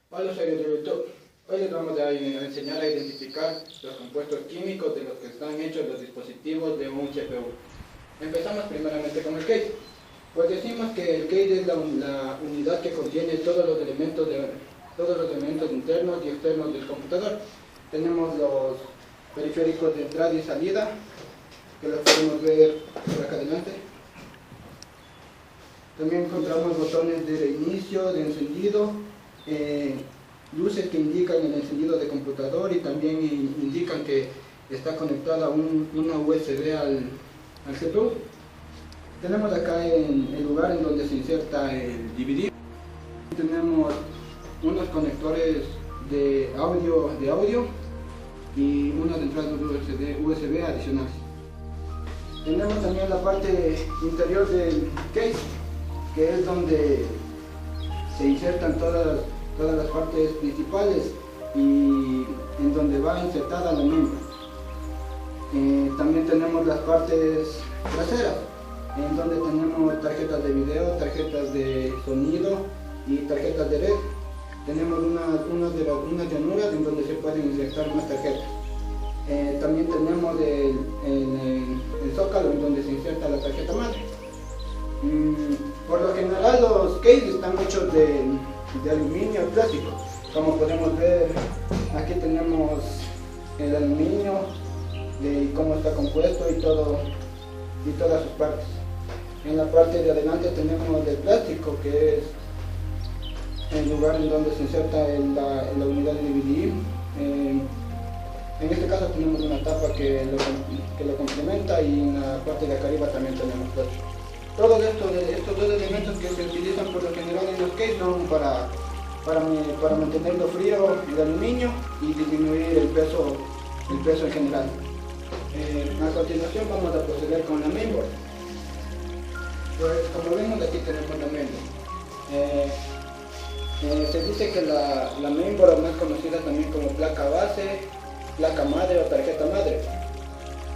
Hola usuarios de YouTube, hoy les vamos a enseñar a identificar los compuestos químicos de los que están hechos los dispositivos de un CPU. Empezamos primeramente con el case. Pues decimos que el case es la unidad que contiene todos los elementos internos y externos del computador. Tenemos los periféricos de entrada y salida, que los podemos ver por acá adelante. También encontramos botones de reinicio, de encendido, luces que indican el encendido de computador y también indican que está conectada una USB al CPU. Tenemos acá el lugar en donde se inserta el DVD. Tenemos unos conectores de audio y unas entradas USB adicionales. Tenemos también la parte interior del case, que es donde se insertan todas las partes principales y en donde va insertada la membra. También tenemos las partes traseras, en donde tenemos tarjetas de video, tarjetas de sonido y tarjetas de red. Tenemos unas llanuras en donde se pueden insertar más tarjetas. También tenemos el zócalo en donde se inserta la tarjeta madre. Por lo general los cases están hechos de aluminio y plástico. Como podemos ver, aquí tenemos el aluminio de cómo está compuesto y todas sus partes. En la parte de adelante tenemos el plástico, que es el lugar en donde se inserta la unidad de DVD. En este caso tenemos una tapa que lo complementa, y en la parte de acá arriba también tenemos plástico. Todos estos dos elementos que se utilizan por lo general en los cases son para mantenerlo frío, el aluminio, y disminuir el peso en general. A continuación vamos a proceder con la mainboard. Pues como vemos, aquí tenemos la mainboard. Se dice que la mainboard, o más conocida también como placa base, placa madre o tarjeta madre,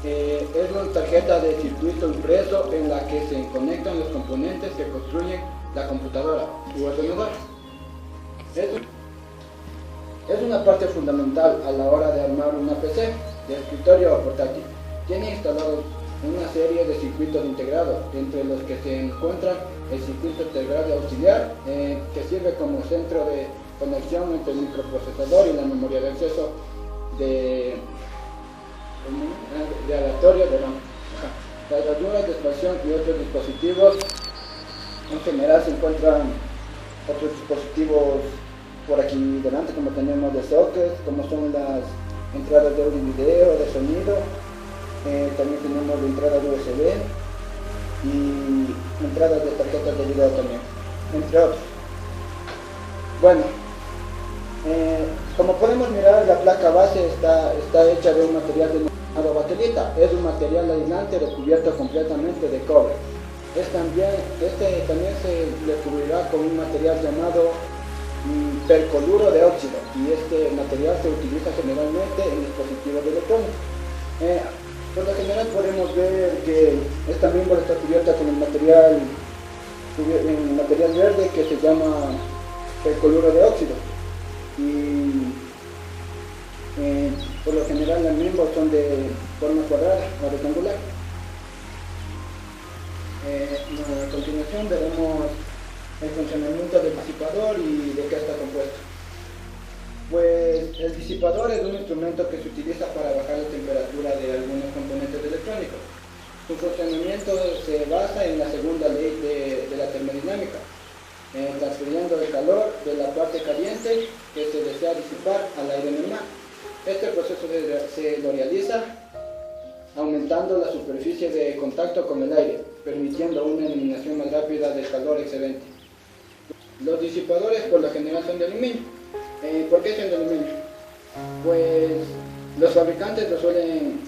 es una tarjeta de circuito impreso en la que se conectan los componentes que construyen la computadora u ordenador. Es una parte fundamental a la hora de armar una PC de escritorio o portátil. Tiene instalados una serie de circuitos integrados, entre los que se encuentran el circuito integrado auxiliar, que sirve como centro de conexión entre el microprocesador y la memoria de acceso de aleatorio de RAM. Las ranuras de expansión y otros dispositivos. En general se encuentran otros dispositivos por aquí delante, como tenemos de sockets, como son las entradas de audio y video, de sonido. También tenemos de entradas USB y entradas de tarjetas de video también, entre otros. Bueno, como podemos mirar, la placa base está hecha de un material denominado baquelita. Es un material aislante recubierto completamente de cobre. También se le cubrirá con un material llamado percoluro de óxido, y este material se utiliza generalmente en dispositivos electrónicos. Por lo general podemos ver que esta mainboard está cubierta con el material verde, que se llama percoluro de óxido, y por lo general las mainboards son de forma cuadrada o rectangular. A continuación veremos el funcionamiento del disipador y de qué está compuesto. Pues el disipador es un instrumento que se utiliza para bajar la temperatura de algunos componentes electrónicos. Su funcionamiento se basa en la segunda ley de la termodinámica, transfiriendo el calor de la parte caliente que se desea disipar al aire normal. Este proceso se lo realiza aumentando la superficie de contacto con el aire, permitiendo una eliminación más rápida del calor excedente. Los disipadores por lo general son de aluminio. ¿Por qué son de aluminio? Pues los fabricantes lo suelen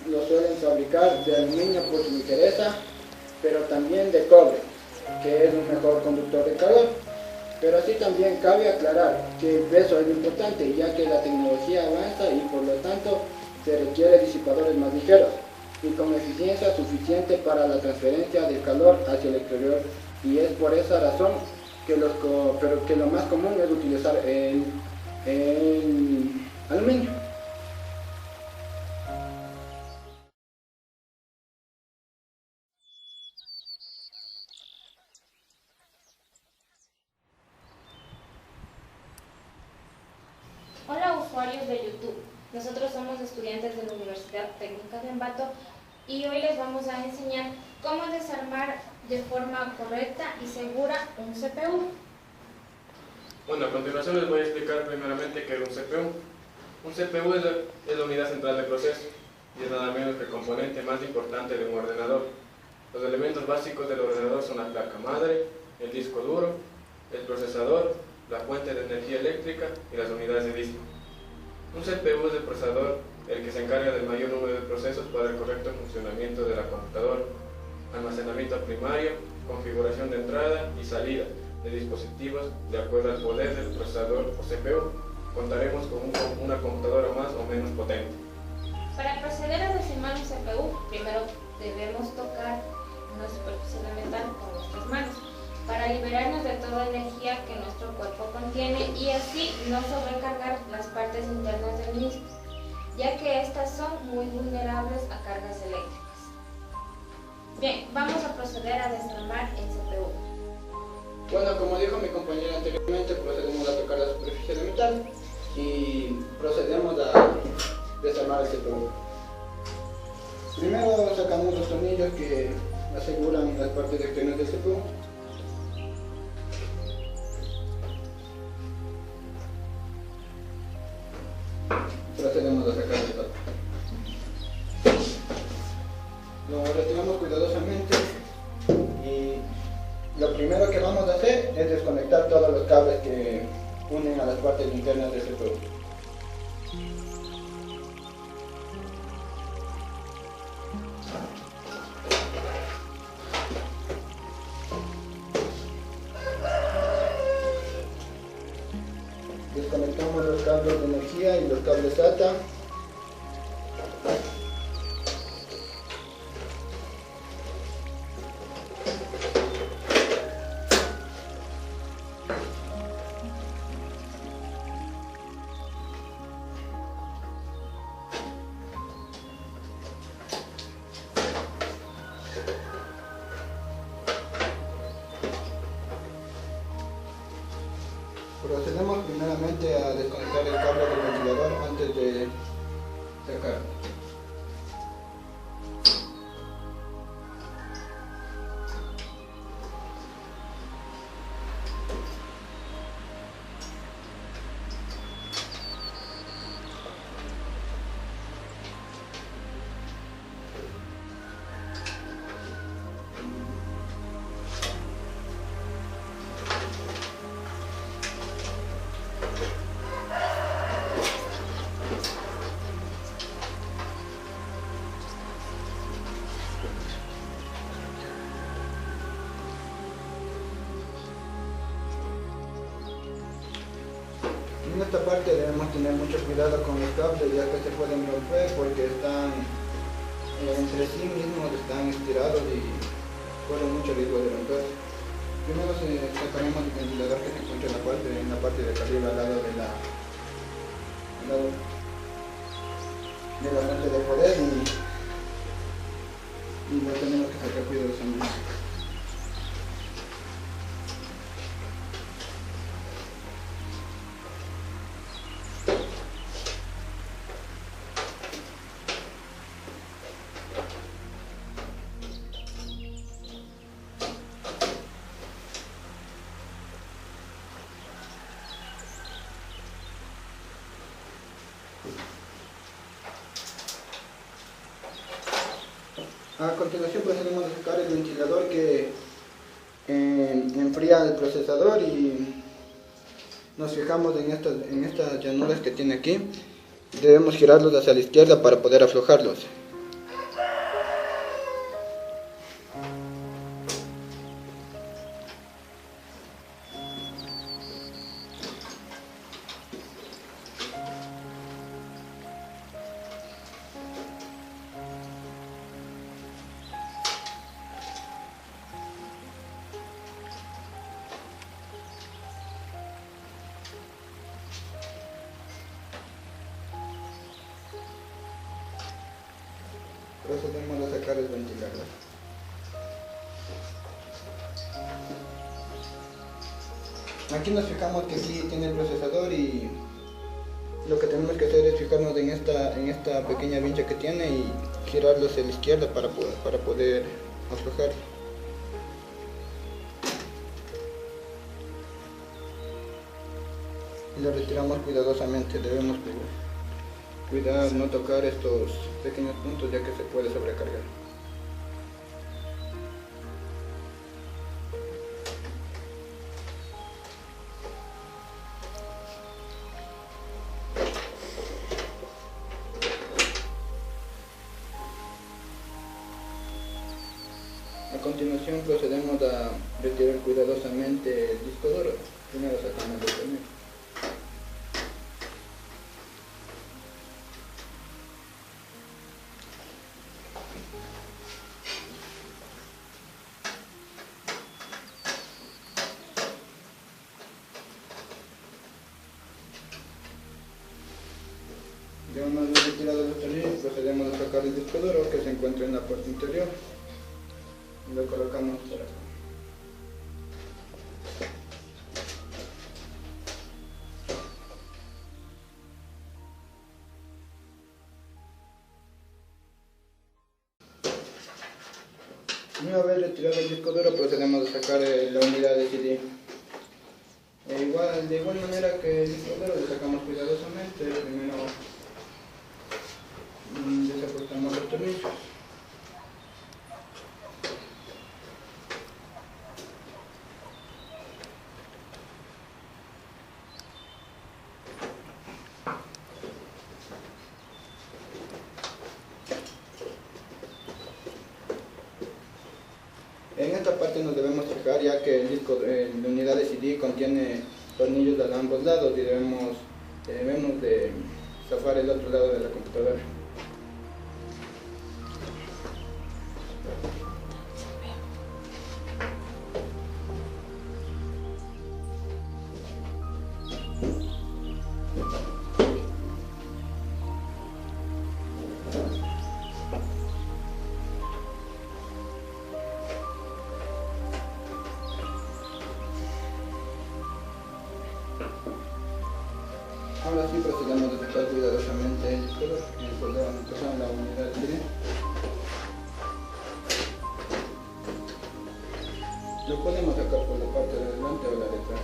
fabricar de aluminio por su ligereza, pero también de cobre, que es un mejor conductor de calor. Pero así también cabe aclarar que el peso es importante, ya que la tecnología avanza y por lo tanto se requiere disipadores más ligeros y con eficiencia suficiente para la transferencia del calor hacia el exterior, y es por esa razón que lo más común es utilizar en aluminio. Hola usuarios de YouTube, nosotros somos estudiantes de la Universidad Técnica de Ambato y hoy les vamos a enseñar cómo desarmar de forma correcta y segura un CPU. Bueno, a continuación les voy a explicar primeramente qué es un CPU. Un CPU es la unidad central de proceso y es nada menos que el componente más importante de un ordenador. Los elementos básicos del ordenador son la placa madre, el disco duro, el procesador, la fuente de energía eléctrica y las unidades de disco. Un CPU es el procesador el que se encarga del mayor número de procesos para el correcto funcionamiento de la computadora, almacenamiento primario, configuración de entrada y salida de dispositivos de acuerdo al poder del procesador o CPU. Contaremos con una computadora más o menos potente. Para proceder a desarmar un CPU, primero debemos tocar una superficie de metal con nuestras manos para liberarnos de toda energía que nuestro cuerpo contiene y así no sobrecargar las partes internas del mismo, ya que estas son muy vulnerables a cargas eléctricas. Bien, vamos a proceder a desarmar el CPU. Bueno, como dijo mi compañera anteriormente, procedemos a tocar la superficie de metal y procedemos a desarmar el CPU. Primero sacamos los tornillos que aseguran las partes externas del CPU. Procedemos a sacar el todo. Lo retiramos cuidadosamente y lo primero que vamos a hacer es desconectar todos los cables que unen a las partes internas del CPU. Desconectamos los cables de energía y los cables SATA. Procedemos primeramente a desconectar el cable del ventilador antes de sacarlo. En esta parte debemos tener mucho cuidado con los cables, ya que se pueden romper porque están entre sí mismos, están estirados y corren mucho riesgo de romper. Primero sacaremos el ventilador que se encuentra en la parte de acá arriba, al lado de la fuente de poder y lo tenemos que sacar cuidadosamente. A continuación procedemos a sacar el ventilador que enfría el procesador y nos fijamos en estas llanuras que tiene aquí. Debemos girarlos hacia la izquierda para poder aflojarlos. procedemos a sacar el ventilador. Aquí nos fijamos que sí tiene el procesador y lo que tenemos que hacer es fijarnos en esta pequeña vincha que tiene y girarlo hacia la izquierda para poder aflojar. Y lo retiramos cuidadosamente, debemos cuidar no tocar estos pequeños puntos ya que se puede sobrecargar. A continuación procedemos a retirar cuidadosamente el disco duro. Primero sacamos el tornillo. Ya una vez retirado los tornillos, procedemos a sacar el disco duro que se encuentra en la parte interior y lo colocamos por acá. Una vez retirado el disco duro, procedemos a sacar la unidad de CD. De igual manera que el disco duro lo sacamos cuidadosamente. Primero desapretamos los tornillos. En esta parte nos debemos fijar ya que la unidad de CD contiene tornillos de ambos lados y debemos de zafar el otro lado de la computadora. Ahora sí procedemos a sacar cuidadosamente el disco duro y volvemos a la unidad de CD. Lo podemos sacar por la parte de adelante o la de atrás.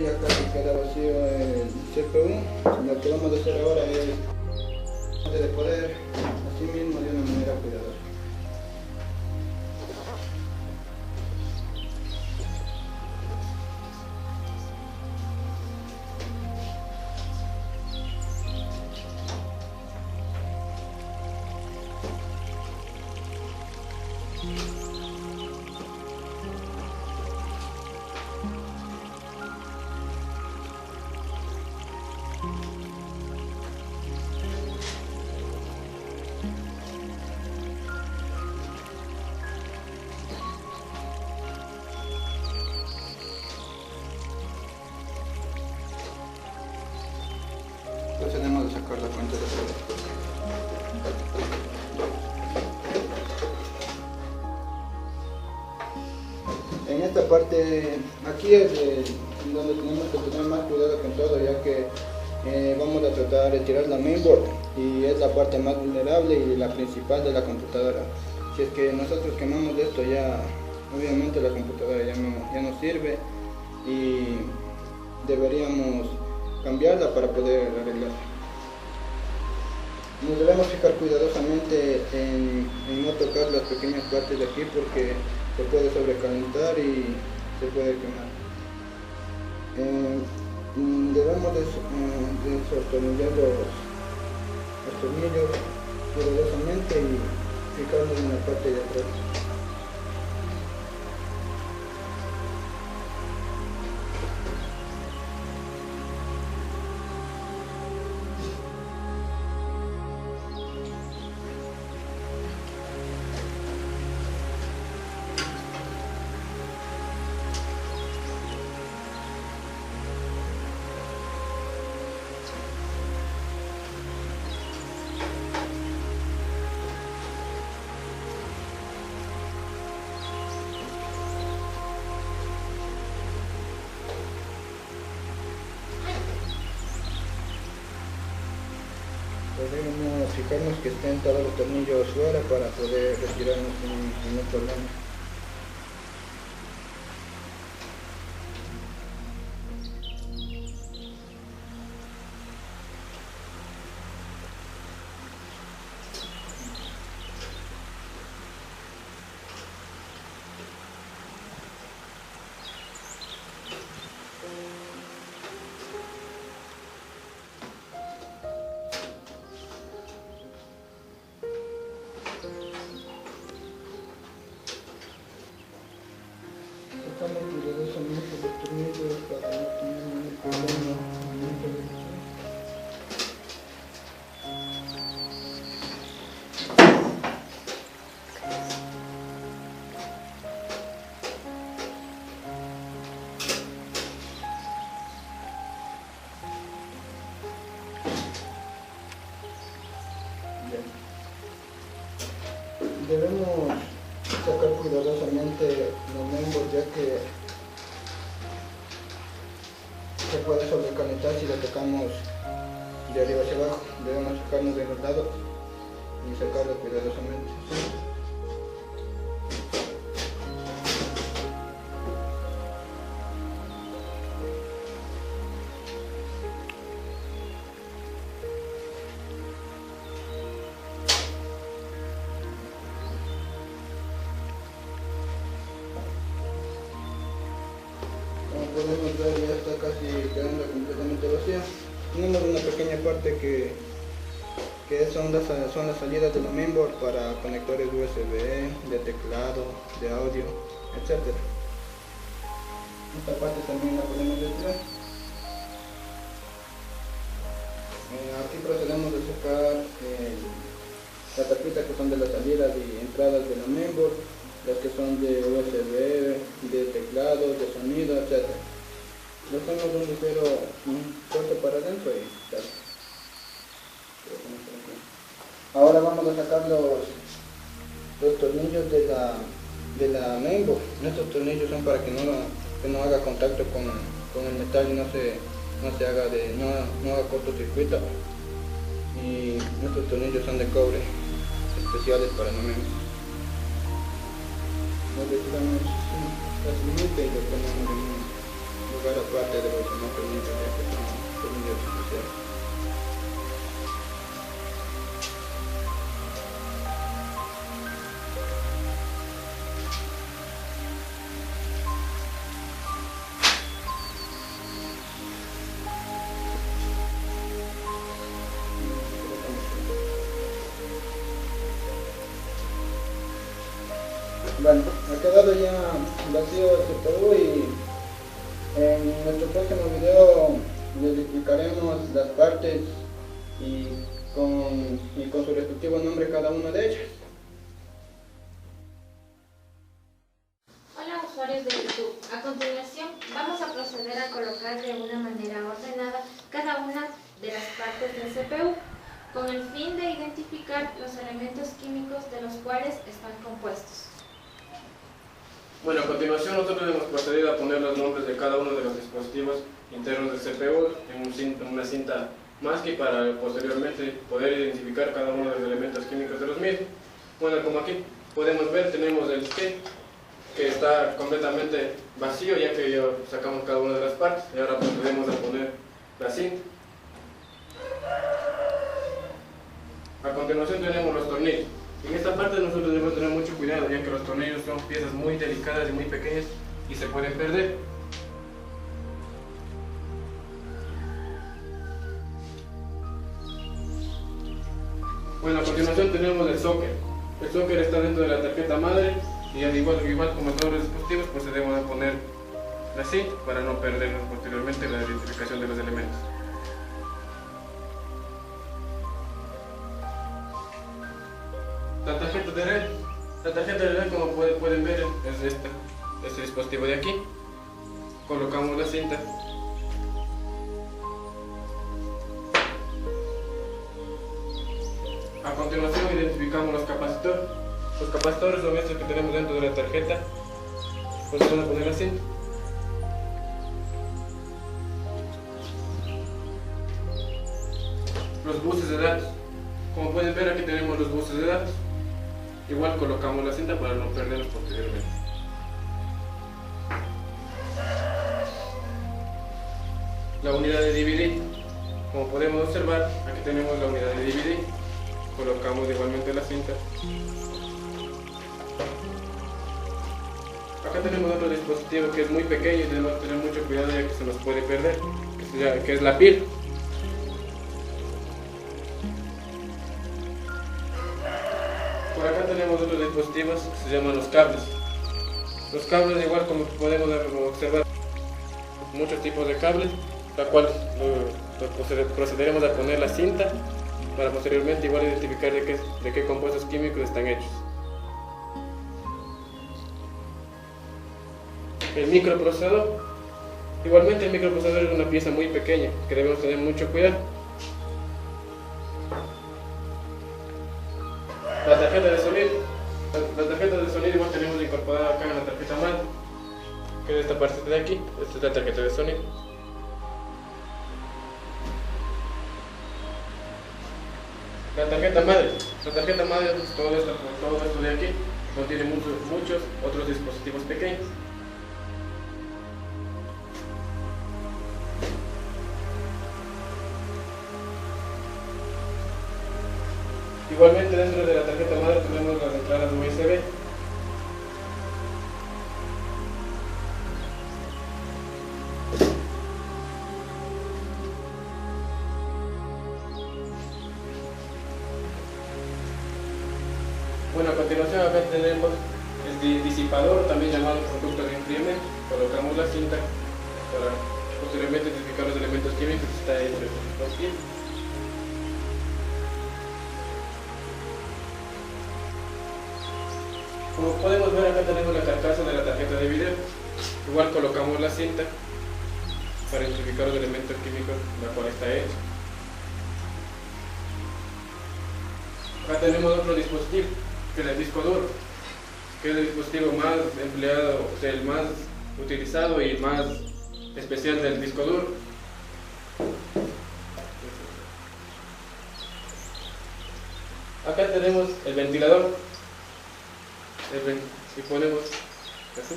Ya casi queda vacío el CPU. Lo que vamos a hacer ahora es de poder así mismo de una manera cuidadosa. Procedemos a sacar la fuente de poder. En esta parte, aquí es donde tenemos que tener más cuidado con todo, ya que vamos a tratar de retirar la mainboard y es la parte más vulnerable y la principal de la computadora. Si es que nosotros quemamos esto, ya obviamente la computadora ya no sirve y deberíamos cambiarla para poder arreglarla. Nos debemos fijar cuidadosamente en no tocar las pequeñas partes de aquí porque se puede sobrecalentar y se puede quemar. Debemos desatornillar los tornillos cuidadosamente y fijarnos en la parte de atrás. fijarnos que estén todos los tornillos fuera para poder retirarnos sin ningún problema. Sacamos cuidadosamente los tornillos para no tener ningún problema. Debemos sacar cuidadosamente los membros, ya que se puede sobrecalentar si lo tocamos de arriba hacia abajo. Debemos sacarnos de los lados y sacarlo cuidadosamente. ¿Sí? Podemos ver, ya está casi quedando completamente vacía. Tenemos una pequeña parte que son las salidas de la mainboard para conectores USB, de teclado, de audio, etc. Esta parte también la podemos retirar. Aquí procedemos a sacar las tapitas que son de las salidas y entradas de la mainboard, las que son de USB, de teclado, de sonido, etc. Le hacemos un ligero corte para adentro y tal. Ahora vamos a sacar los tornillos de la mainboard. Estos tornillos son para que no haga contacto con el metal y no haga cortocircuito. Y estos tornillos son de cobre, especiales para la mainboard. Lo retiramos fácilmente y lo ponemos en un lugar aparte de los demás tornillos, ya que son tornillos especiales. Bueno, ha quedado ya vacío el CPU y en nuestro próximo video les explicaremos las partes y con su respectivo nombre cada una de ellas. Hola usuarios de YouTube, a continuación vamos a proceder a colocar de una manera ordenada cada una de las partes del CPU con el fin de identificar los elementos químicos de los cuales están compuestos. Bueno, a continuación nosotros hemos procedido a poner los nombres de cada uno de los dispositivos internos del CPU en una cinta masking para posteriormente poder identificar cada uno de los elementos químicos de los mismos. Bueno, como aquí podemos ver, tenemos el kit que está completamente vacío, ya que ya sacamos cada una de las partes y ahora procedemos a poner la cinta. A continuación tenemos los tornillos. En esta parte nosotros debemos tener mucho cuidado, ya que los tornillos son piezas muy delicadas y muy pequeñas y se pueden perder. Bueno, a continuación tenemos el socket. El socket está dentro de la tarjeta madre y al igual como en todos los dispositivos procedemos a poner así para no perder posteriormente la identificación de los elementos. La tarjeta de red, como pueden ver, es este dispositivo de aquí. Colocamos la cinta. A continuación identificamos los capacitores. Los capacitores son estos que tenemos dentro de la tarjeta. Procedemos a poner la cinta. Los buses de datos. Como pueden ver, aquí tenemos los buses de datos. Igual colocamos la cinta para no perderlos posteriormente. La unidad de DVD. Como podemos observar, aquí tenemos la unidad de DVD. Colocamos igualmente la cinta. Acá tenemos otro dispositivo que es muy pequeño y debemos tener mucho cuidado ya que se nos puede perder, que es la pila. Por acá tenemos otros dispositivos que se llaman los cables. Los cables, igual como podemos observar, muchos tipos de cables, la cual procederemos a poner la cinta para posteriormente igual identificar de qué compuestos químicos están hechos. El microprocesador. Igualmente el microprocesador es una pieza muy pequeña que debemos tener mucho cuidado. La tarjeta de sonido. La tarjeta de sonido igual tenemos incorporada acá en la tarjeta madre, que es esta parte de aquí. Esta es la tarjeta de sonido. La tarjeta madre es todo esto de aquí. Contiene muchos otros dispositivos pequeños. Igualmente dentro de la tarjeta madre tenemos las entradas USB. Bueno, a continuación acá tenemos el disipador, también llamado conducto de enfriamiento. Colocamos la cinta para posteriormente identificar los elementos químicos que está entre los pies. Como podemos ver, acá tenemos la carcasa de la tarjeta de video. Igual colocamos la cinta para identificar los elementos químicos de la cual está hecho. Acá tenemos otro dispositivo, que es el disco duro, que es el dispositivo más empleado, o sea, el más utilizado y más especial del disco duro. Acá tenemos el ventilador. Y ponemos así.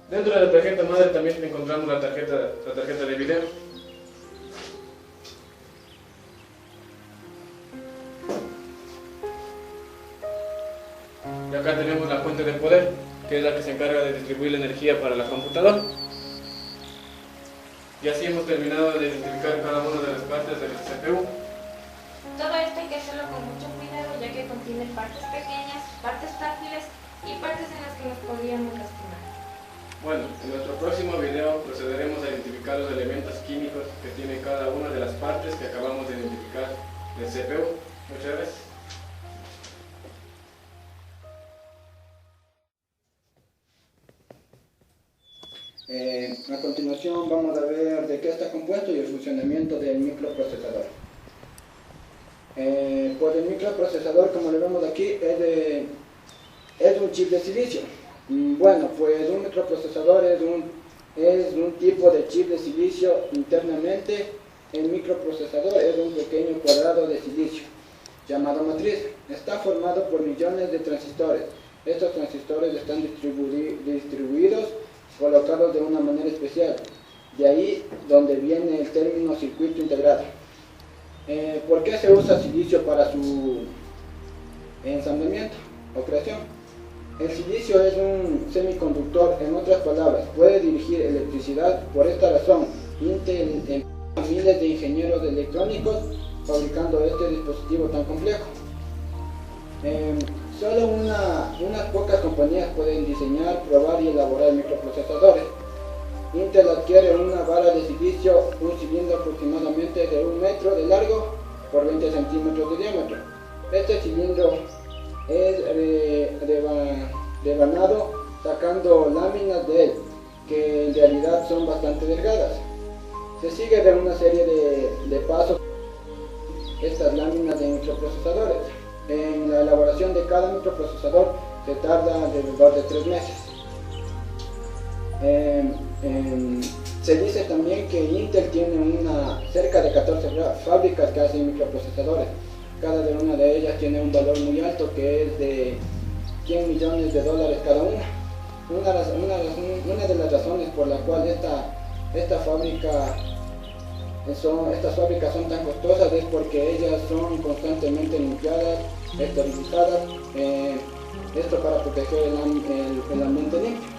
Dentro de la tarjeta madre también encontramos la tarjeta de video. Y acá tenemos la fuente de poder, que es la que se encarga de distribuir la energía para la computadora. Y así hemos terminado de identificar cada una de las partes del CPU. Todo esto hay que hacerlo con mucho cuidado, ya que contiene partes pequeñas, partes frágiles y partes en las que nos podríamos lastimar. Bueno, en nuestro próximo video procederemos a identificar los elementos químicos que tiene cada una de las partes que acabamos de identificar del CPU. Muchas gracias. A continuación vamos a ver de qué está compuesto y el funcionamiento del microprocesador. Pues el microprocesador, como lo vemos aquí, es un chip de silicio. Bueno, pues un microprocesador es un tipo de chip de silicio internamente. El microprocesador es un pequeño cuadrado de silicio llamado matriz. Está formado por millones de transistores. Estos transistores están distribuidos, colocados de una manera especial. De ahí donde viene el término circuito integrado. ¿Por qué se usa silicio para su ensamblamiento o creación? El silicio es un semiconductor, en otras palabras, puede dirigir electricidad. Por esta razón, Intel empleó a miles de ingenieros electrónicos fabricando este dispositivo tan complejo. Solo unas pocas compañías pueden diseñar, probar y elaborar microprocesadores. Intel adquiere una vara de silicio, un cilindro aproximadamente de 1 metro de largo por 20 centímetros de diámetro. Este cilindro es rebanado sacando láminas de él, que en realidad son bastante delgadas. Se sigue de una serie de pasos estas láminas de microprocesadores. En la elaboración de cada microprocesador se tarda alrededor de 3 meses. Se dice también que Intel tiene cerca de 14 fábricas que hacen microprocesadores. Cada una de ellas tiene un valor muy alto, que es de $100 millones cada una. Una de las razones por la cual estas fábricas son tan costosas es porque ellas son constantemente limpiadas, esterilizadas, esto para proteger el ambiente limpio.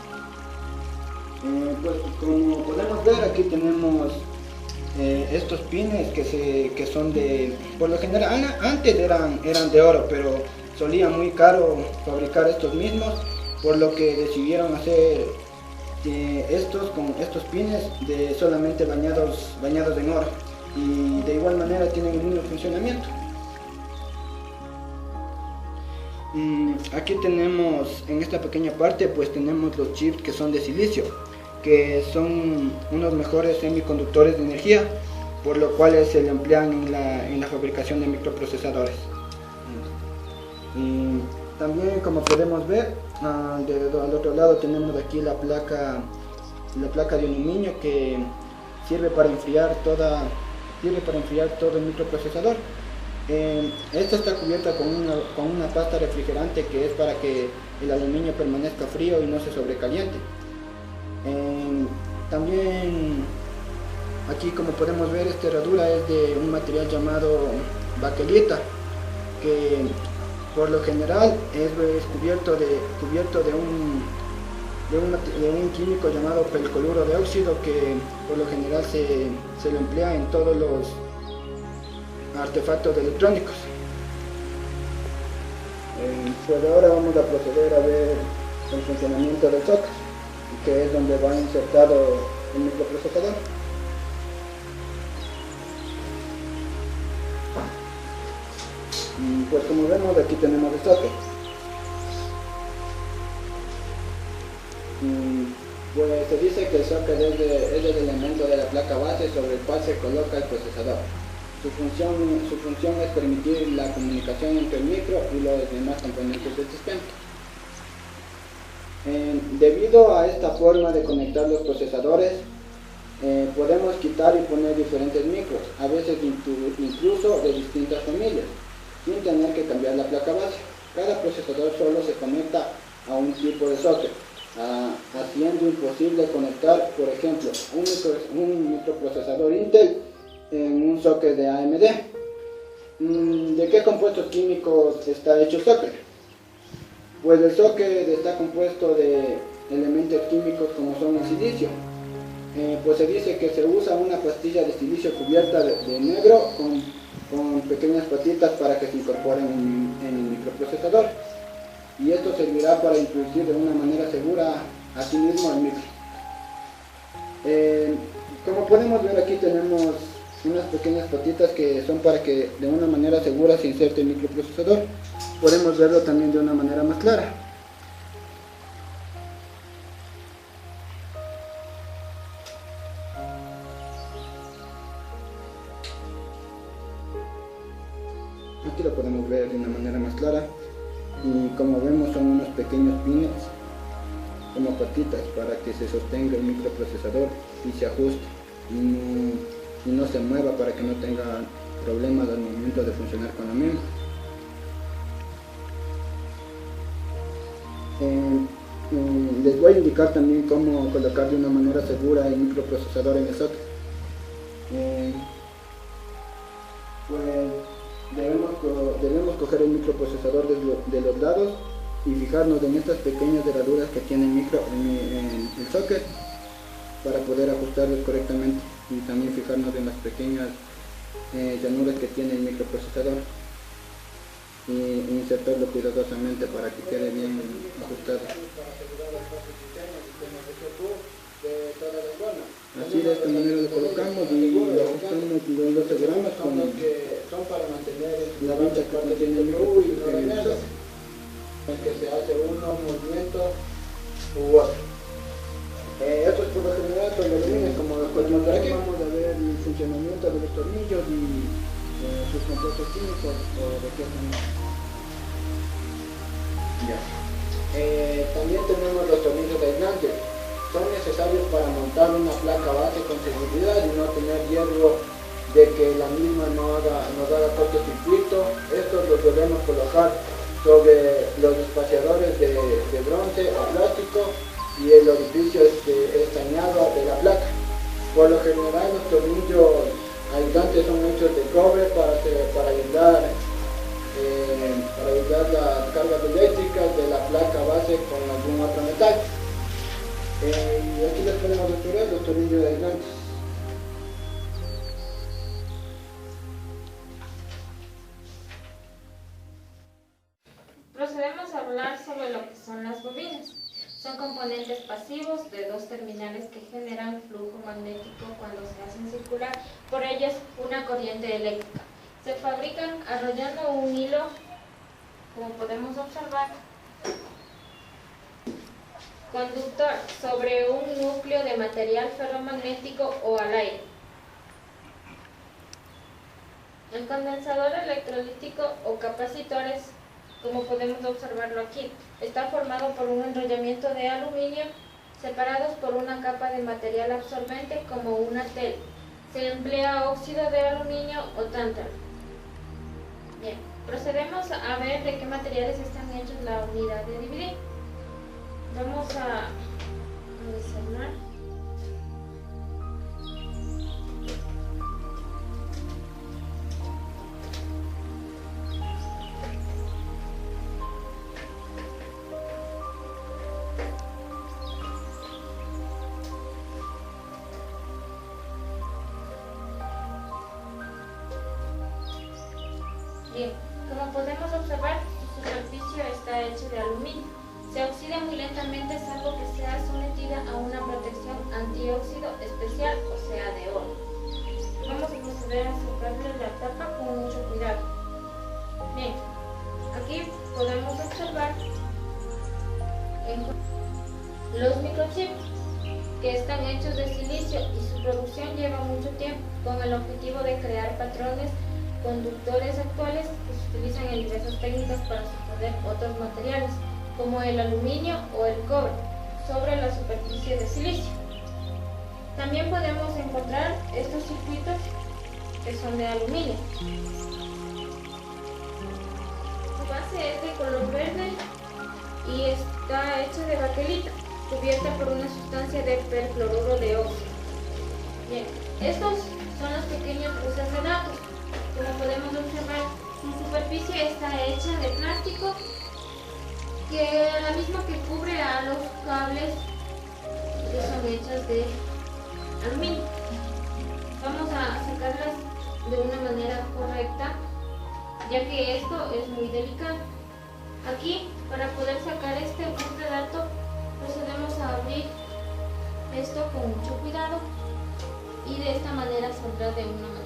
Pues como podemos ver, aquí tenemos estos pines que son por lo general antes eran de oro, pero solía muy caro fabricar estos mismos, por lo que decidieron hacer estos pines solamente bañados en oro, y de igual manera tienen el mismo funcionamiento. Aquí tenemos, en esta pequeña parte, pues tenemos los chips que son de silicio, que son unos mejores semiconductores de energía, por lo cual se le emplean en la fabricación de microprocesadores. Y también, como podemos ver, al otro lado tenemos aquí la placa de aluminio, que sirve para enfriar todo el microprocesador. Esta está cubierta con una pasta refrigerante, que es para que el aluminio permanezca frío y no se sobrecaliente. También aquí, como podemos ver, esta herradura es de un material llamado baquelita, que por lo general es cubierto de un químico llamado percloruro de óxido, que por lo general se lo emplea en todos los artefactos electrónicos. Pues ahora vamos a proceder a ver el funcionamiento del socket, que es donde va insertado el microprocesador. Pues como vemos, aquí tenemos el socket. Pues se dice que el socket es el elemento de la placa base sobre el cual se coloca el procesador. Su función es permitir la comunicación entre el micro y los demás componentes del sistema. Debido a esta forma de conectar los procesadores, podemos quitar y poner diferentes micros, a veces incluso de distintas familias, sin tener que cambiar la placa base. Cada procesador solo se conecta a un tipo de socket, haciendo imposible conectar, por ejemplo, un microprocesador Intel en un socket de AMD. ¿De qué compuestos químicos está hecho el socket? Pues el socket está compuesto de elementos químicos como son el silicio. Pues se dice que se usa una pastilla de silicio cubierta de negro con pequeñas patitas para que se incorporen en el microprocesador, y esto servirá para introducir de una manera segura a sí mismo el micro. Como podemos ver, aquí tenemos unas pequeñas patitas que son para que de una manera segura se inserte el microprocesador. Podemos verlo también de una manera más clara. Aquí lo podemos ver de una manera más clara, y como vemos son unos pequeños pines como patitas para que se sostenga el microprocesador y se ajuste y no se mueva, para que no tenga problemas al momento de funcionar con la misma. Les voy a indicar también cómo colocar de una manera segura el microprocesador en el socket. Pues debemos coger el microprocesador de los lados y fijarnos en estas pequeñas herraduras que tiene el socket, para poder ajustarlos correctamente, y también fijarnos en las pequeñas llanuras que tiene el microprocesador y insertarlo cuidadosamente para que quede bien ajustado. Así, de esta manera lo colocamos y lo ajustamos y lo aseguramos con la mancha que contiene el microprocesador, en que se hace uno movimiento u otro. Esto es por lo general con los líneas, como podemos ver aquí. Vamos a ver el funcionamiento de los tornillos y sus compuestos químicos, o de qué son. También tenemos los tornillos aislantes. son necesarios para montar una placa base con seguridad y no tener riesgo de que la misma nos haga cortocircuito. Estos los debemos colocar sobre los espaciadores de bronce o plástico y el orificio estañado de la placa. Por lo general los tornillos ayudantes son hechos de cobre para ayudar las cargas eléctricas de la placa base con algún otro metal. Y aquí les podemos mostrar los tornillos aislantes. Procedemos a hablar sobre lo que son las bobinas. Son componentes pasivos de dos terminales que generan flujo magnético cuando se hacen circular por ellas una corriente eléctrica. Se fabrican arrollando un hilo, como podemos observar, conductor sobre un núcleo de material ferromagnético o al aire. El condensador electrolítico o capacitores, como podemos observarlo aquí, está formado por un enrollamiento de aluminio separados por una capa de material absorbente como una tela. Se emplea óxido de aluminio o tántalo. Bien, procedemos a ver de qué materiales están hechos la unidad de dividir. Vamos a desarmar. Bien, como podemos observar, su superficie está hecha de aluminio. Se oxida muy lentamente salvo que sea sometida a una protección antióxido especial, o sea, de oro. Vamos a proceder a sacarle la tapa con mucho cuidado. Bien, aquí podemos observar los microchips, que están hechos de silicio y su producción lleva mucho tiempo con el objetivo de crear patrones conductores actuales que se utilizan en diversas técnicas para sostener otros materiales, como el aluminio o el cobre, sobre la superficie de silicio. También podemos encontrar estos circuitos que son de aluminio. Su base es de color verde y está hecha de baquelita, cubierta por una sustancia de percloruro de óxido. Bien, estos son los pequeños buses de datos. Como podemos observar, su superficie está hecha de plástico, que la misma que cubre a los cables que son hechas de aluminio. Vamos a sacarlas de una manera correcta, ya que esto es muy delicado. Aquí, para poder sacar este bus de dato, procedemos a abrir esto con mucho cuidado y de esta manera saldrá de una manera.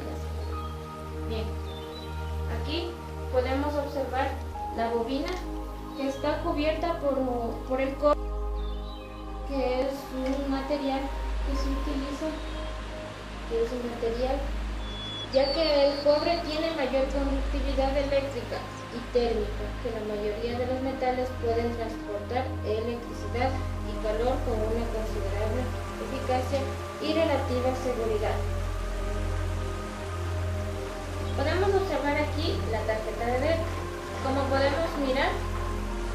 Bien, aquí podemos observar la bobina, que está cubierta por el cobre, que es un material que se utiliza, ya que el cobre tiene mayor conductividad eléctrica y térmica que la mayoría de los metales, pueden transportar electricidad y calor con una considerable eficacia y relativa seguridad. Podemos observar aquí la tarjeta de LED. Como podemos mirar,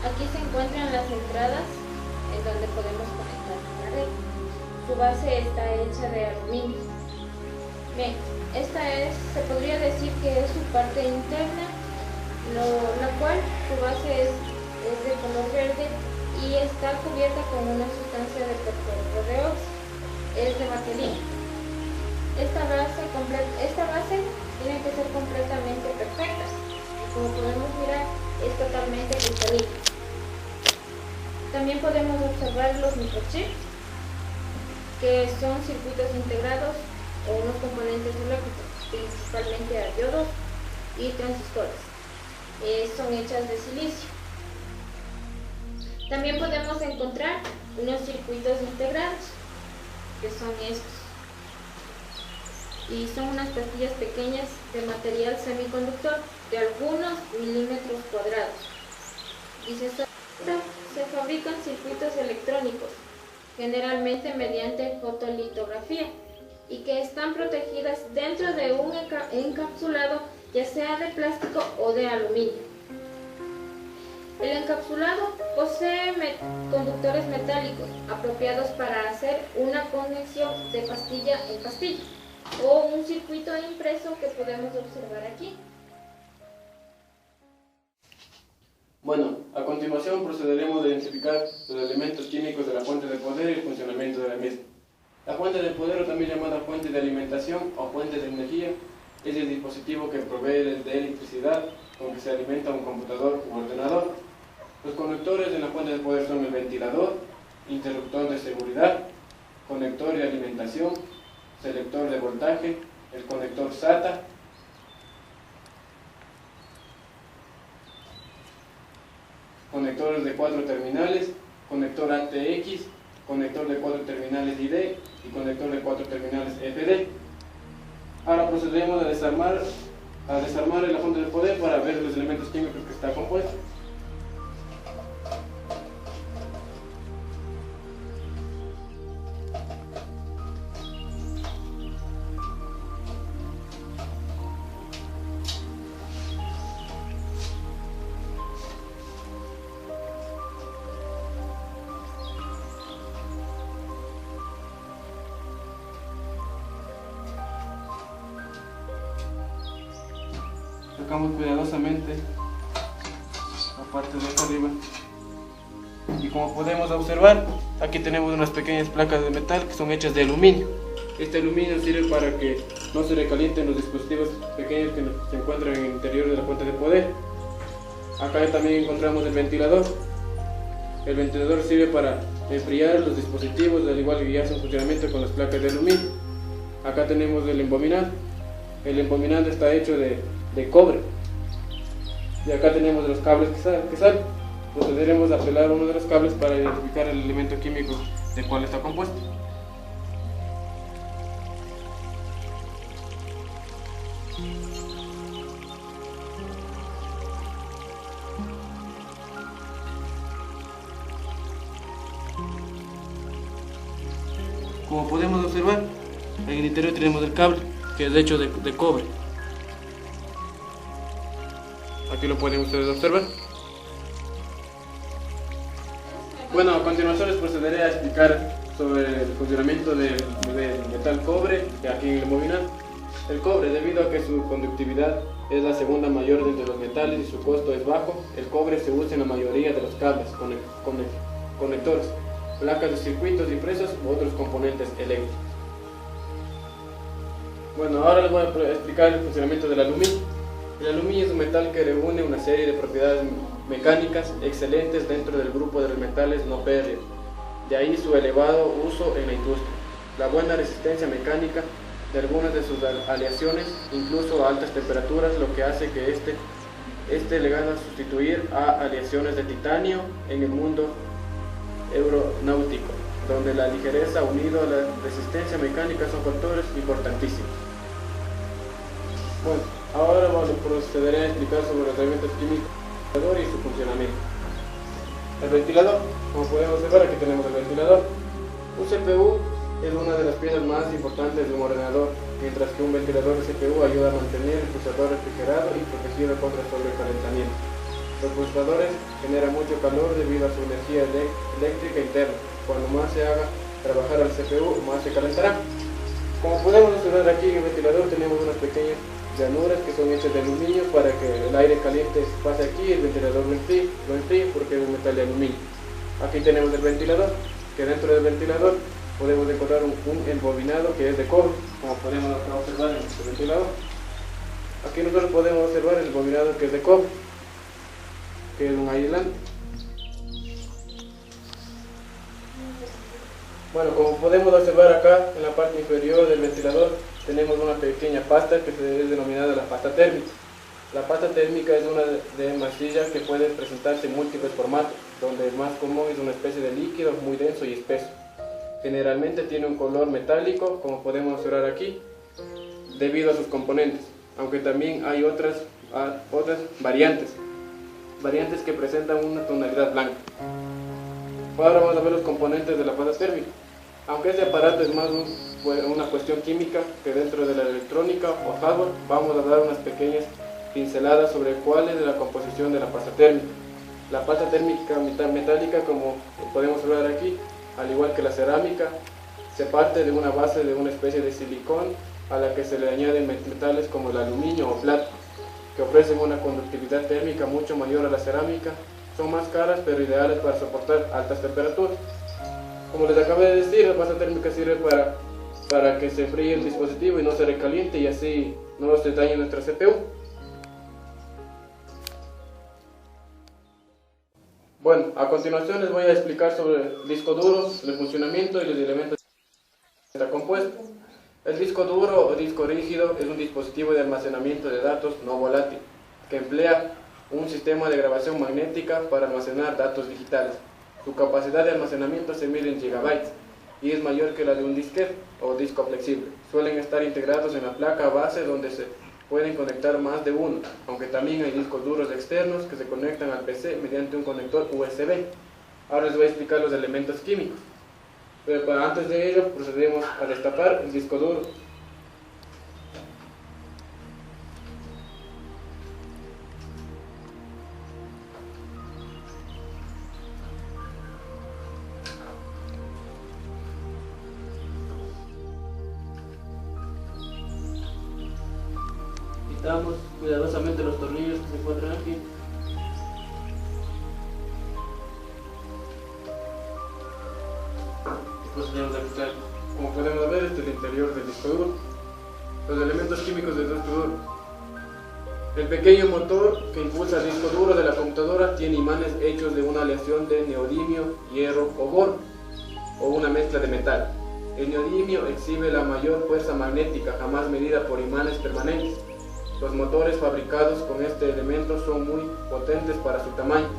aquí se encuentran las entradas en donde podemos conectar la red. Su base está hecha de aluminio. Bien, esta se podría decir que es su parte interna, la cual su base es de color verde y está cubierta con una sustancia de percloruro de óxido. Es de baquelita. Esta base tiene que ser completamente perfecta. Como podemos mirar, es totalmente cristalina. También podemos observar los microchips, que son circuitos integrados o unos componentes eléctricos, principalmente a diodos y transistores. Son hechas de silicio. También podemos encontrar unos circuitos integrados, que son estos. Y son unas pastillas pequeñas de material semiconductor de algunos milímetros cuadrados. Y se fabrican circuitos electrónicos, generalmente mediante fotolitografía, y que están protegidas dentro de un encapsulado, ya sea de plástico o de aluminio. El encapsulado posee conductores metálicos apropiados para hacer una conexión de pastilla en pastilla, o un circuito impreso que podemos observar aquí. Bueno, a continuación procederemos a identificar los elementos químicos de la fuente de poder y el funcionamiento de la misma. La fuente de poder, o también llamada fuente de alimentación o fuente de energía, es el dispositivo que provee de electricidad con que se alimenta un computador u ordenador. Los conectores de la fuente de poder son el ventilador, interruptor de seguridad, conector de alimentación, selector de voltaje, el conector SATA, conectores de 4 terminales, conector ATX, conector de 4 terminales ID y conector de 4 terminales FD. Ahora procedemos a desarmar la fuente de poder para ver los elementos químicos que está compuesto. Sacamos cuidadosamente la parte de acá arriba y como podemos observar, aquí tenemos unas pequeñas placas de metal que son hechas de aluminio. Este aluminio sirve para que no se recalienten los dispositivos pequeños que se encuentran en el interior de la fuente de poder. Acá también encontramos el ventilador. El ventilador sirve para enfriar los dispositivos, al igual que ya hace un funcionamiento con las placas de aluminio. Acá tenemos el embominado. El embominado está hecho de cobre. Y acá tenemos los cables que salen. Procederemos a pelar uno de los cables para identificar el elemento químico de cuál está compuesto. Como podemos observar, en el interior tenemos el cable, que es hecho de cobre. Aquí lo pueden ustedes observar. Bueno, a continuación les procederé a explicar sobre el funcionamiento del metal cobre aquí en el embominado. El cobre, debido a que su conductividad es la segunda mayor de entre los metales y su costo es bajo, el cobre se usa en la mayoría de los cables, conectores, placas de circuitos impresos u otros componentes eléctricos. Bueno, ahora les voy a explicar el funcionamiento del aluminio. El aluminio es un metal que reúne una serie de propiedades mecánicas excelentes dentro del grupo de los metales no férreos, de ahí su elevado uso en la industria, la buena resistencia mecánica de algunas de sus aleaciones, incluso a altas temperaturas, lo que hace que este le gana sustituir a aleaciones de titanio en el mundo aeronáutico, donde la ligereza unido a la resistencia mecánica son factores importantísimos. Bueno, ahora procederé a explicar sobre los elementos químicos y su funcionamiento. El ventilador, como podemos observar, aquí tenemos el ventilador. Un CPU es una de las piezas más importantes de un ordenador, mientras que un ventilador de CPU ayuda a mantener el procesador refrigerado y protegido contra el sobrecalentamiento. Los procesadores generan mucho calor debido a su energía eléctrica interna. Cuando más se haga trabajar al CPU, más se calentará. Como podemos observar aquí en el ventilador tenemos unas pequeñas llanuras que son hechas de aluminio para que el aire caliente pase aquí y el ventilador lo enfríe porque es un metal de aluminio. Aquí tenemos el ventilador, que dentro del ventilador podemos encontrar un embobinado que es de cobre, como podemos observar en este ventilador. Aquí nosotros podemos observar el embobinado que es de cobre, que es un aislante. Bueno, como podemos observar acá en la parte inferior del ventilador tenemos una pequeña pasta que es denominada la pasta térmica. La pasta térmica es una de masilla que puede presentarse en múltiples formatos, donde el más común es una especie de líquido muy denso y espeso. Generalmente tiene un color metálico, como podemos observar aquí, debido a sus componentes, aunque también hay otras variantes que presentan una tonalidad blanca. Ahora vamos a ver los componentes de la pasta térmica. Aunque este aparato es más una cuestión química que dentro de la electrónica o hardware, vamos a dar unas pequeñas pinceladas sobre cuál es la composición de la pasta térmica. La pasta térmica metálica, como podemos ver aquí, al igual que la cerámica, se parte de una base de una especie de silicón a la que se le añaden metales como el aluminio o plata, que ofrecen una conductividad térmica mucho mayor a la cerámica. Son más caras pero ideales para soportar altas temperaturas. Como les acabé de decir, la pasta térmica sirve para que se enfríe el dispositivo y no se recaliente y así no se dañe nuestra CPU. Bueno, a continuación les voy a explicar sobre el disco duro, el funcionamiento y los elementos que está compuesto. El disco duro o disco rígido es un dispositivo de almacenamiento de datos no volátil que emplea un sistema de grabación magnética para almacenar datos digitales. Su capacidad de almacenamiento se mide en gigabytes y es mayor que la de un disquete o disco flexible. Suelen estar integrados en la placa base donde se pueden conectar más de uno, aunque también hay discos duros externos que se conectan al PC mediante un conector USB. Ahora les voy a explicar los elementos químicos. Pero antes de ello procedemos a destapar el disco duro. Quitamos cuidadosamente los tornillos que se encuentran aquí. Procedemos a quitar. Como podemos ver, este es el interior del disco duro. Los elementos químicos del disco duro. El pequeño motor que impulsa el disco duro de la computadora tiene imanes hechos de una aleación de neodimio, hierro o boro, o una mezcla de metal. El neodimio exhibe la mayor fuerza magnética jamás medida por imanes permanentes. Los motores fabricados con este elemento son muy potentes para su tamaño,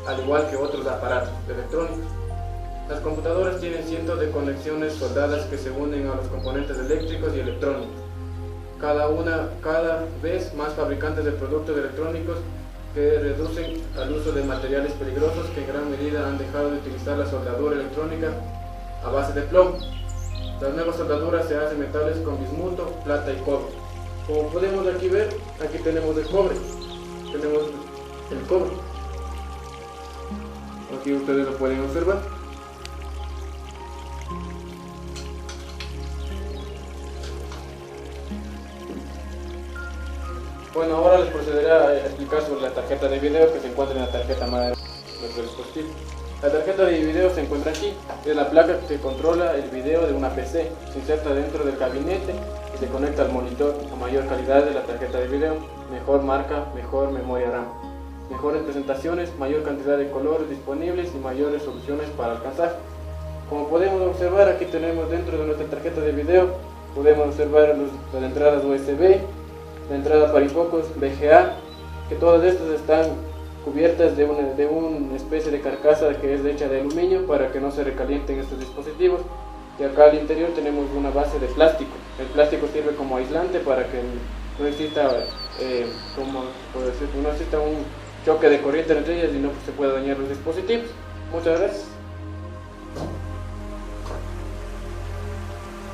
al igual que otros aparatos electrónicos. Las computadoras tienen cientos de conexiones soldadas que se unen a los componentes eléctricos y electrónicos. Cada vez más fabricantes de productos electrónicos que reducen al uso de materiales peligrosos que en gran medida han dejado de utilizar la soldadura electrónica a base de plomo. Las nuevas soldaduras se hacen metales con bismuto, plata y cobre. Como podemos aquí ver, aquí tenemos el cobre. Aquí ustedes lo pueden observar. Bueno, ahora les procederé a explicar sobre la tarjeta de video que se encuentra en la tarjeta madre de nuestro dispositivo. La tarjeta de video se encuentra aquí, es la placa que controla el video de una PC, se inserta dentro del gabinete y se conecta al monitor a mayor calidad de la tarjeta de video, mejor marca, mejor memoria RAM, mejores presentaciones, mayor cantidad de colores disponibles y mayores soluciones para alcanzar. Como podemos observar, aquí tenemos dentro de nuestra tarjeta de video, podemos observar las entradas USB, la entrada para infocos VGA, que todas estas están cubiertas de una especie de carcasa que es hecha de aluminio para que no se recalienten estos dispositivos. Y acá al interior tenemos una base de plástico. El plástico sirve como aislante para que no exista, no exista un choque de corriente entre ellas y no se pueda dañar los dispositivos. Muchas gracias.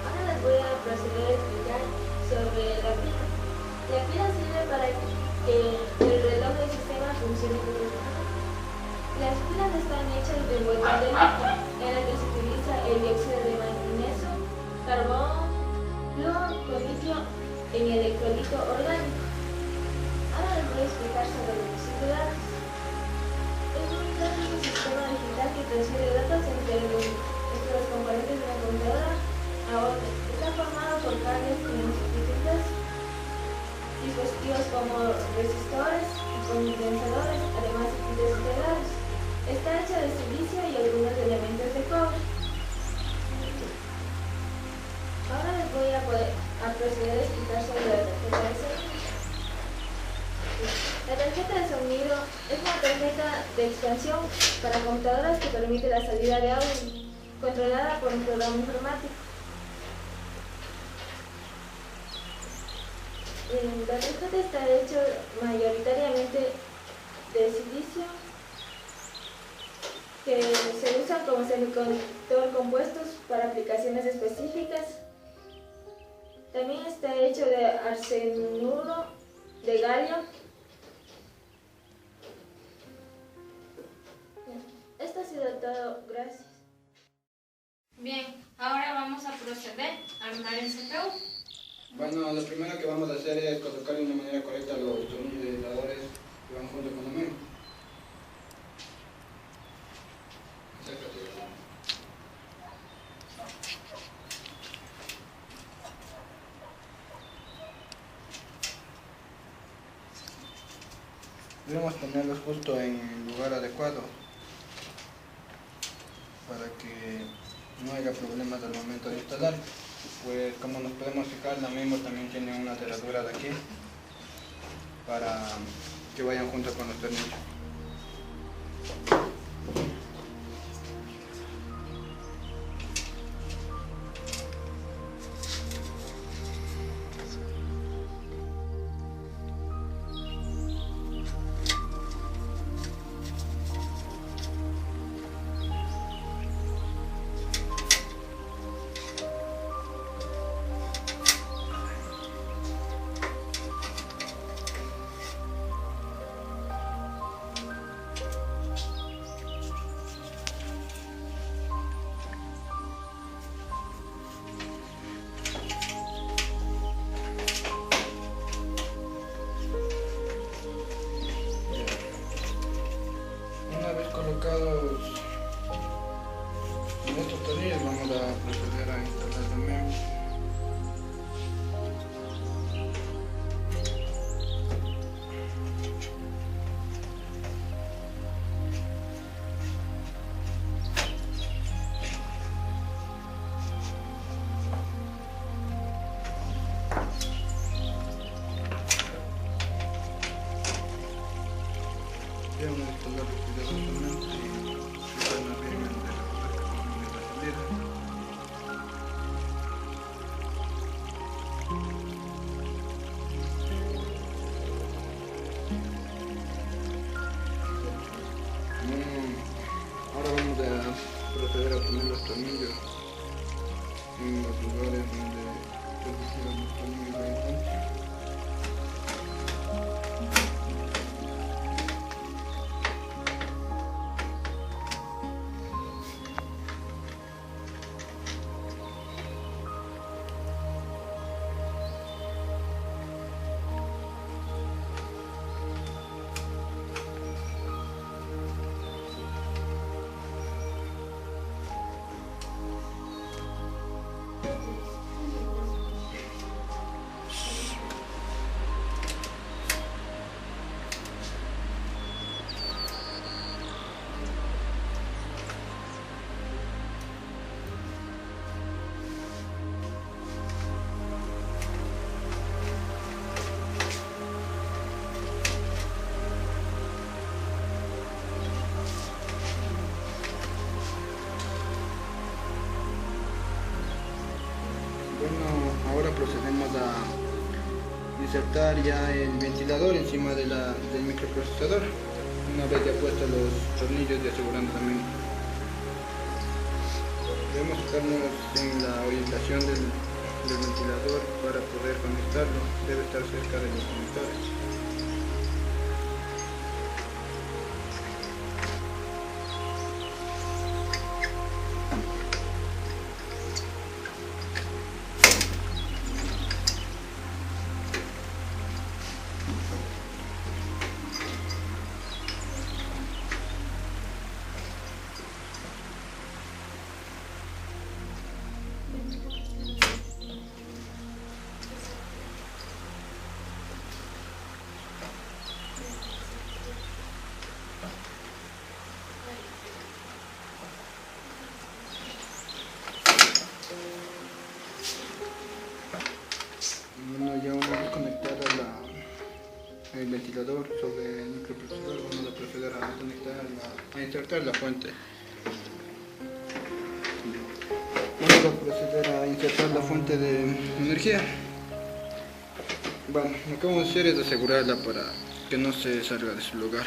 Ahora les voy a proceder a explicar sobre la pila. La pila sirve para que el reloj del sistema funcione correctamente. Las pilas están hechas de envoltura de litio, en la que se utiliza el dióxido de magnesio, carbón, flúor con litio en electrolito orgánico. Ahora les voy a explicar sobre los circuladores. El circulador es un sistema digital que transfiere datos entre los componentes de la computadora a otros. Está formado por cables con dispositivos como resistores y condensadores, además de circuitos integrados. Está hecha de silicio y algunos elementos de cobre. Ahora les voy a proceder a explicar sobre la tarjeta de sonido. La tarjeta de sonido es una tarjeta de expansión para computadoras que permite la salida de audio, controlada por un programa informático. La tarjeta está hecha mayoritariamente de silicio que se usan como semiconductor compuestos para aplicaciones específicas. También está hecho de arsenuro de galio. Esto ha sido todo, gracias. Bien, ahora vamos a proceder a armar el CPU. Bueno, lo primero que vamos a hacer es colocar de una manera correcta los tornillos y aisladores que van junto con el medio. Debemos ponerlos justo en el lugar adecuado para que no haya problemas al momento de instalar. Pues como nos podemos fijar, la misma también tiene una cerradura de aquí para que vayan junto con los tornillos. Colocados en estos tornillos, vamos a proceder a instalar también. Vamos a instalar cuidadosamente y fijarnos bien en la puerta con la salida. Ahora vamos a proceder a poner los tornillos en los lugares donde pusieron los tornillos de enganche. Bueno, ahora procedemos a insertar ya el ventilador encima del microprocesador, una vez ya puestos los tornillos y asegurando también. Debemos fijarnos en la orientación del ventilador para poder conectarlo, debe estar cerca de los conectores. Bueno, ya una vez conectada el ventilador sobre el microprocesador, vamos a proceder a insertar la fuente. Vamos a proceder a insertar la fuente de energía. Bueno, lo que vamos a hacer es asegurarla para que no se salga de su lugar.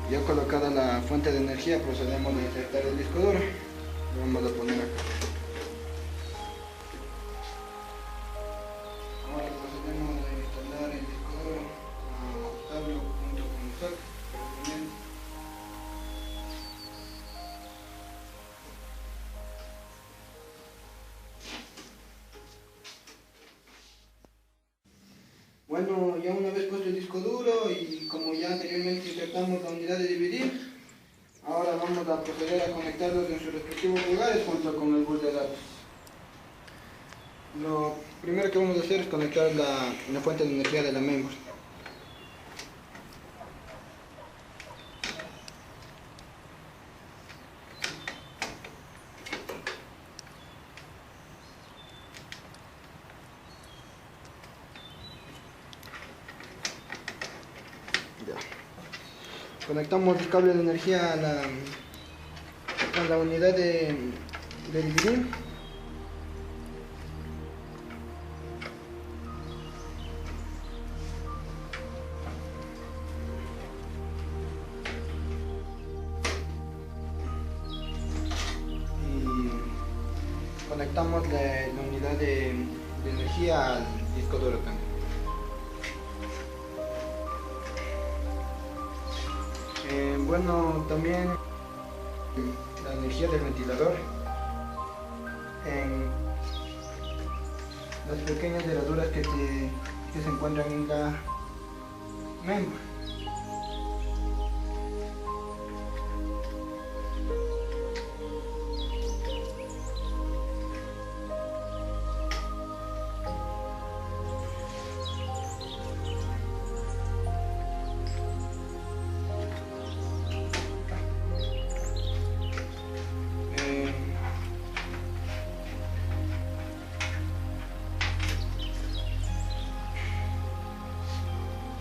Ya colocada la fuente de energía, procedemos a insertar el disco duro. Lo vamos a poner acá. Ahora procedemos a instalar el disco duro, a ajustarlo junto con el saco. Bueno, ya una vez puesto el disco duro y como ya anteriormente insertamos la unidad de dividir, ahora vamos a proceder a conectarlos en sus respectivos lugares junto con el bus de datos. Lo primero que vamos a hacer es conectar la fuente de energía de la mainboard. Conectamos el cable de energía a la unidad de dividir. Y conectamos la unidad de energía al disco duro también. Bueno, también la energía del ventilador en las pequeñas herraduras que se encuentran en la mainboard.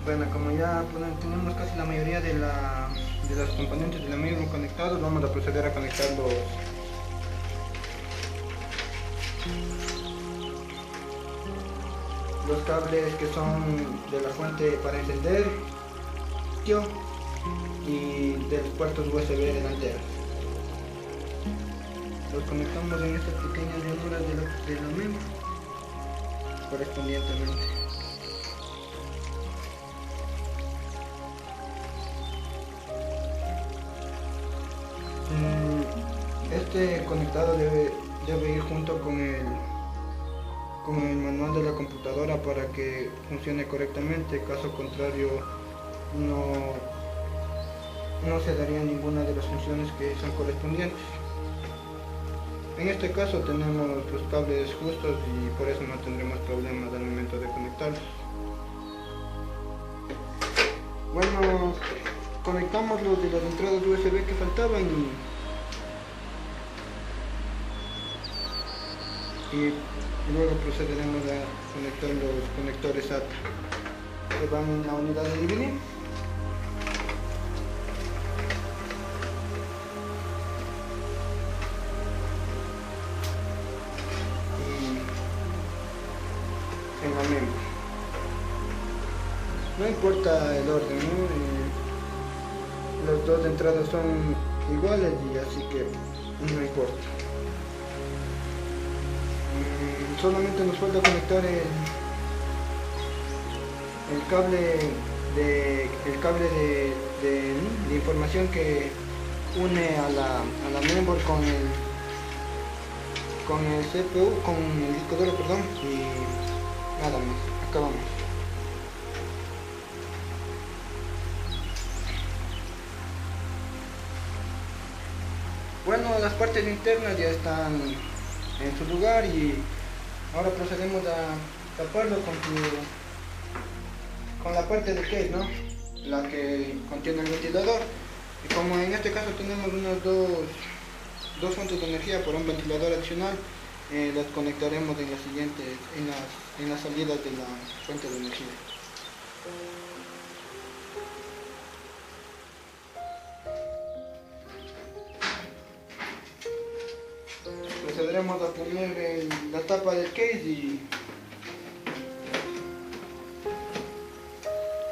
Bueno, como ya tenemos casi la mayoría de los componentes de la mainboard conectados, vamos a proceder a conectar los cables que son de la fuente para encender y de los puertos USB delanteros. Los conectamos en estas pequeñas ranuras de la mainboard correspondientemente. Este conectado debe ir junto con el manual de la computadora para que funcione correctamente. Caso contrario, no se daría ninguna de las funciones que son correspondientes. En este caso tenemos los cables justos y por eso no tendremos problemas al momento de conectarlos. Bueno, conectamos los de las entradas USB que faltaban y luego procederemos a conectar los conectores SATA que van en la unidad de dividir. Y en la mainboard. No importa el orden, ¿no? Las dos entradas son iguales y así que no importa. Solamente nos falta conectar el cable de información que une a la mainboard con el CPU, con el disco duro, perdón, y nada más, acabamos. Bueno, las partes internas ya están en su lugar y ahora procedemos a taparlo con la parte del case, ¿no? La que contiene el ventilador. Y como en este caso tenemos unas dos fuentes de energía por un ventilador adicional, las conectaremos en las siguientes, en las salidas de la fuente de energía. Procederemos a poner la tapa del case y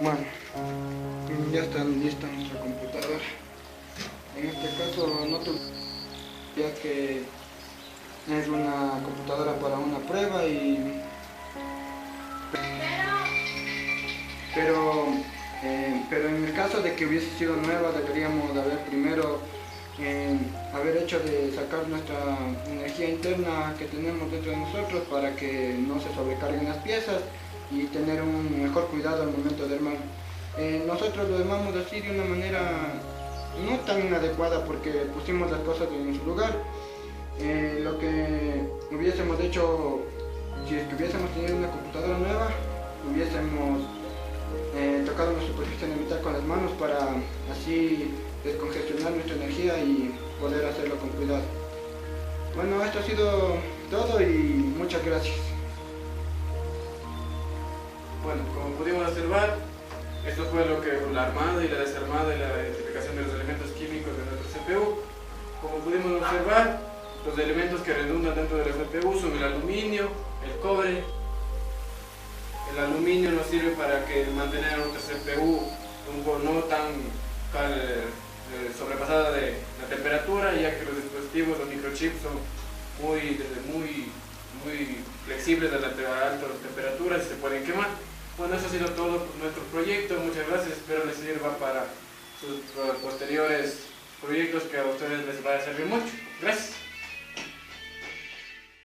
bueno, ya está lista nuestra computadora. En este caso no tuve, ya que es una computadora para una prueba pero en el caso de que hubiese sido nueva deberíamos de haber primero haber hecho de sacar nuestra energía interna que tenemos dentro de nosotros para que no se sobrecarguen las piezas y tener un mejor cuidado al momento de armar. Nosotros lo armamos así de una manera no tan inadecuada porque pusimos las cosas en su lugar. Lo que hubiésemos hecho si hubiésemos tenido una computadora nueva, hubiésemos tocado una superficie elemental con las manos para así descongestionar nuestra energía y poder hacerlo con cuidado. Bueno, esto ha sido todo y muchas gracias. Bueno, como pudimos observar, esto fue lo que la armada y la desarmada y la identificación de los elementos químicos de nuestro CPU. Como pudimos observar, los elementos que redundan dentro de la CPU son el aluminio, el cobre. El aluminio nos sirve para que mantener nuestra CPU no tan sobrepasada de la temperatura, ya que los dispositivos, los microchips son muy flexibles a altas temperaturas y se pueden quemar. Bueno, eso ha sido todo por nuestro proyecto. Muchas gracias, espero les sirva para sus posteriores proyectos, que a ustedes les vaya a servir mucho. Gracias.